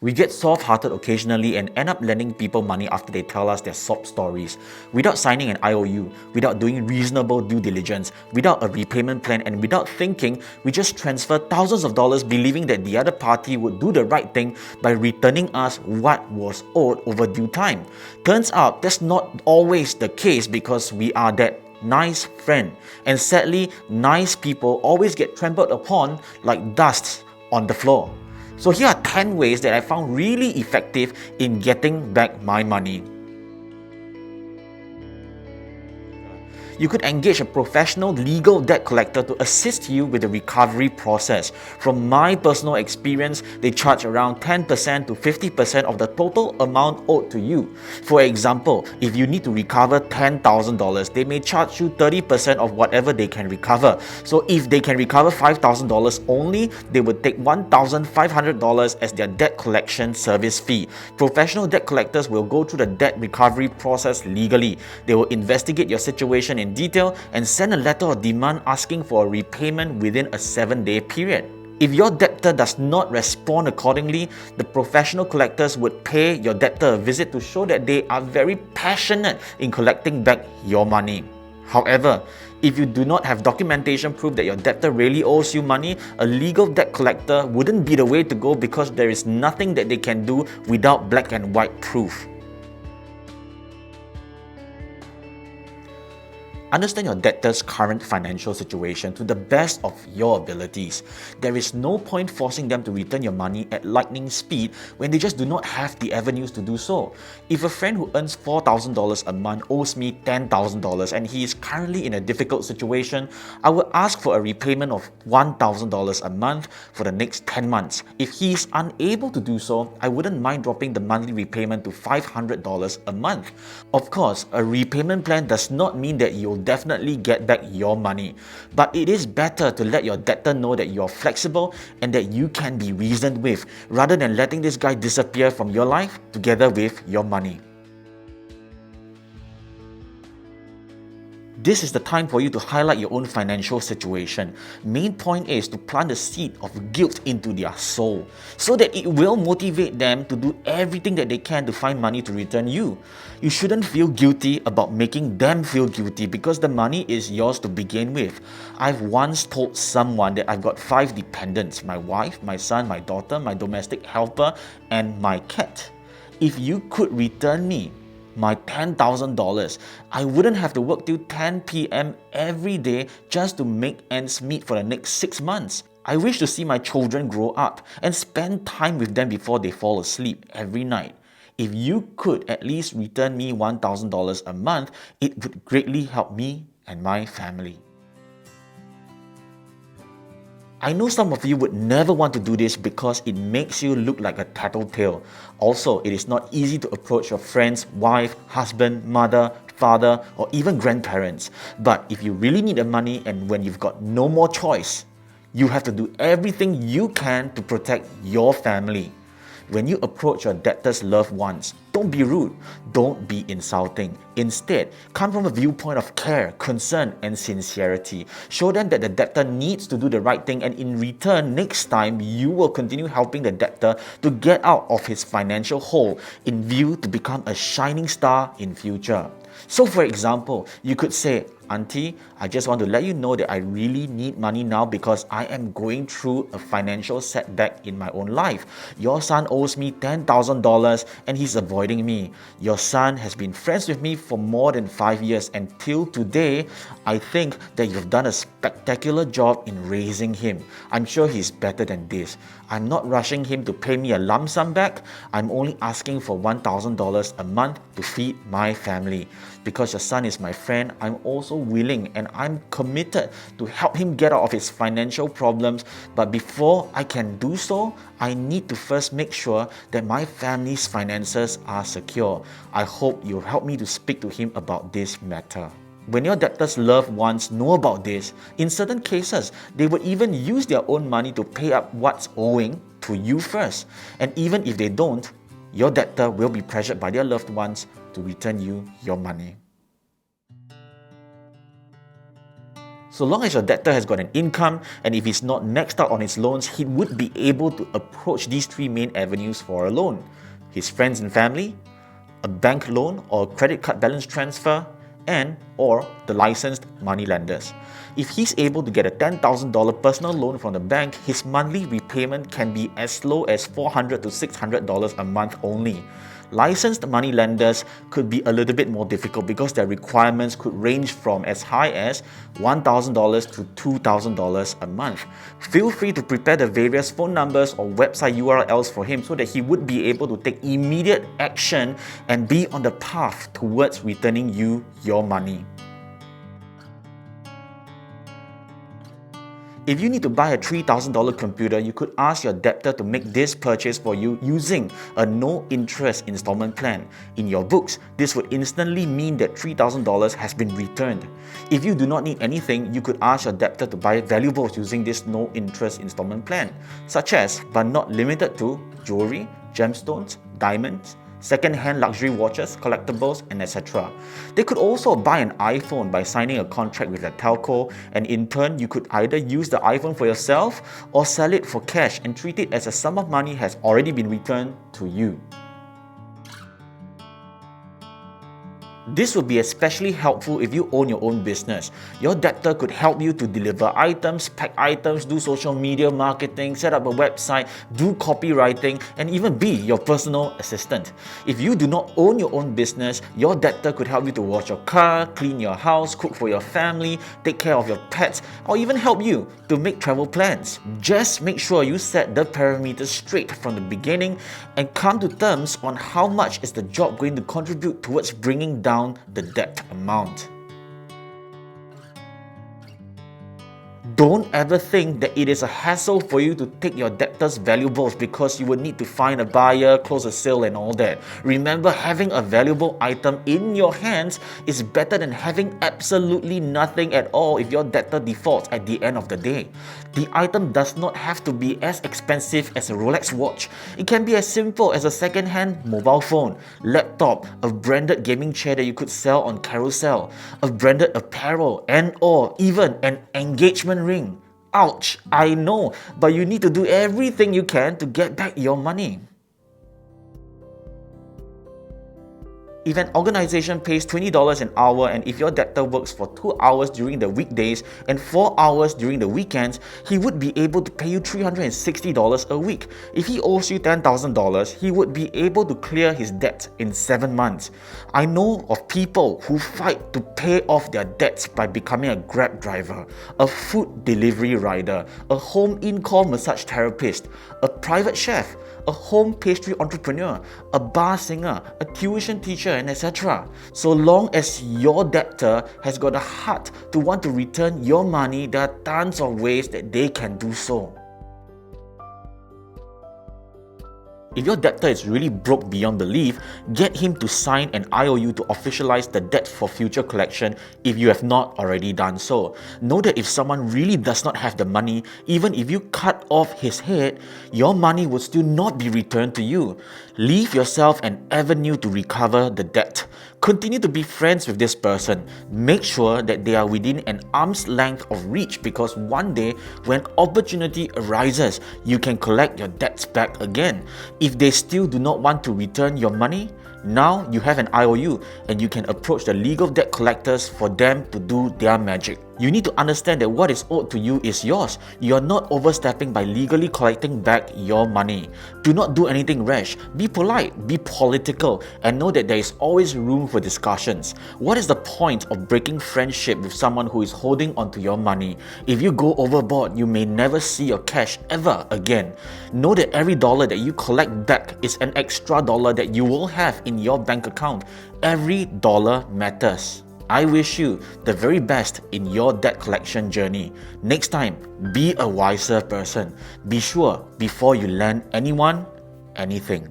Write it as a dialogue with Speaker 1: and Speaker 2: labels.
Speaker 1: We get soft-hearted occasionally and end up lending people money after they tell us their sob stories, without signing an IOU, without doing reasonable due diligence, without a repayment plan, and without thinking. We just transfer thousands of dollars believing that the other party would do the right thing by returning us what was owed over due time. Turns out that's not always the case because we are that nice friend, and sadly, nice people always get trampled upon like dust on the floor. So here are 10 ways that I found really effective in getting back my money. You could engage a professional legal debt collector to assist you with the recovery process. From my personal experience, they charge around 10% to 50% of the total amount owed to you. For example, if you need to recover $10,000, they may charge you 30% of whatever they can recover. So if they can recover $5,000 only, they would take $1,500 as their debt collection service fee. Professional debt collectors will go through the debt recovery process legally. They will investigate your situation in detail and send a letter of demand asking for a repayment within a 7-day period. If your debtor does not respond accordingly, the professional collectors would pay your debtor a visit to show that they are very passionate in collecting back your money. However, if you do not have documentation proof that your debtor really owes you money, a legal debt collector wouldn't be the way to go because there is nothing that they can do without black and white proof. Understand your debtor's current financial situation to the best of your abilities. There is no point forcing them to return your money at lightning speed when they just do not have the avenues to do so. If a friend who earns $4,000 a month owes me $10,000 and he is currently in a difficult situation, I will ask for a repayment of $1,000 a month for the next 10 months. If he is unable to do so, I wouldn't mind dropping the monthly repayment to $500 a month. Of course, a repayment plan does not mean that you'll definitely get back your money, but it is better to let your debtor know that you're flexible and that you can be reasoned with, rather than letting this guy disappear from your life together with your money. This is the time for you to highlight your own financial situation. Main point is to plant the seed of guilt into their soul so that it will motivate them to do everything that they can to find money to return you. You shouldn't feel guilty about making them feel guilty because the money is yours to begin with. I've once told someone that I've got 5 dependents: my wife, my son, my daughter, my domestic helper, and my cat. If you could return me my $10,000, I wouldn't have to work till 10 p.m. every day just to make ends meet for the next 6 months. I wish to see my children grow up and spend time with them before they fall asleep every night. If you could at least return me $1,000 a month, it would greatly help me and my family. I know some of you would never want to do this because it makes you look like a tattletale. Also, it is not easy to approach your friend's wife, husband, mother, father, or even grandparents. But if you really need the money and when you've got no more choice, you have to do everything you can to protect your family. When you approach your debtor's loved ones, don't be rude, don't be insulting. Instead, come from a viewpoint of care, concern, and sincerity. Show them that the debtor needs to do the right thing, and in return, next time, you will continue helping the debtor to get out of his financial hole in view to become a shining star in future. So for example, you could say, "Auntie, I just want to let you know that I really need money now because I am going through a financial setback in my own life. Your son owes me $10,000 and he's avoiding me. Your son has been friends with me for more than 5 years, and till today, I think that you've done a spectacular job in raising him. I'm sure he's better than this. I'm not rushing him to pay me a lump sum back. I'm only asking for $1,000 a month to feed my family. Because your son is my friend, I'm also willing and I'm committed to help him get out of his financial problems. But before I can do so, I need to first make sure that my family's finances are secure. I hope you'll help me to speak to him about this matter." When your debtor's loved ones know about this, in certain cases, they would even use their own money to pay up what's owing to you first. And even if they don't, your debtor will be pressured by their loved ones to return you your money. So long as your debtor has got an income and if he's not maxed out on his loans, he would be able to approach these three main avenues for a loan: his friends and family, a bank loan or a credit card balance transfer, and or the licensed money lenders. If he's able to get a $10,000 personal loan from the bank, his monthly repayment can be as low as $400 to $600 a month only. Licensed money lenders could be a little bit more difficult because their requirements could range from as high as $1,000 to $2,000 a month. Feel free to prepare the various phone numbers or website URLs for him so that he would be able to take immediate action and be on the path towards returning you your money. If you need to buy a $3,000 computer, you could ask your debtor to make this purchase for you using a no-interest installment plan. In your books, this would instantly mean that $3,000 has been returned. If you do not need anything, you could ask your debtor to buy valuables using this no-interest installment plan, such as, but not limited to, jewelry, gemstones, diamonds, second-hand luxury watches, collectibles, and etc. They could also buy an iPhone by signing a contract with a telco, and in turn, you could either use the iPhone for yourself or sell it for cash and treat it as a sum of money has already been returned to you. This would be especially helpful if you own your own business. Your debtor could help you to deliver items, pack items, do social media marketing, set up a website, do copywriting, and even be your personal assistant. If you do not own your own business, your debtor could help you to wash your car, clean your house, cook for your family, take care of your pets, or even help you to make travel plans. Just make sure you set the parameters straight from the beginning and come to terms on how much is the job going to contribute towards bringing down the debt amount. Don't ever think that it is a hassle for you to take your debtor's valuables because you would need to find a buyer, close a sale and all that. Remember, having a valuable item in your hands is better than having absolutely nothing at all if your debtor defaults at the end of the day. The item does not have to be as expensive as a Rolex watch. It can be as simple as a second-hand mobile phone, laptop, a branded gaming chair that you could sell on Carousel, a branded apparel, and or even an engagement ring. Ouch, I know, but you need to do everything you can to get back your money. If an organization pays $20 an hour and if your debtor works for 2 hours during the weekdays and 4 hours during the weekends, he would be able to pay you $360 a week. If he owes you $10,000, he would be able to clear his debt in 7 months. I know of people who fight to pay off their debts by becoming a Grab driver, a food delivery rider, a home in-call massage therapist, a private chef, a home pastry entrepreneur, a bar singer, a tuition teacher, and etc. So long as your debtor has got a heart to want to return your money, there are tons of ways that they can do so. If your debtor is really broke beyond belief, get him to sign an IOU to officialize the debt for future collection if you have not already done so. Know that if someone really does not have the money, even if you cut off his head, your money will still not be returned to you. Leave yourself an avenue to recover the debt. Continue to be friends with this person. Make sure that they are within an arm's length of reach, because one day when opportunity arises, you can collect your debts back again. If they still do not want to return your money, now you have an IOU and you can approach the legal debt collectors for them to do their magic. You need to understand that what is owed to you is yours. You are not overstepping by legally collecting back your money. Do not do anything rash. Be polite, be political, and know that there is always room for discussions. What is the point of breaking friendship with someone who is holding onto your money? If you go overboard, you may never see your cash ever again. Know that every dollar that you collect back is an extra dollar that you will have in your bank account. Every dollar matters. I wish you the very best in your debt collection journey. Next time, be a wiser person. Be sure before you lend anyone anything.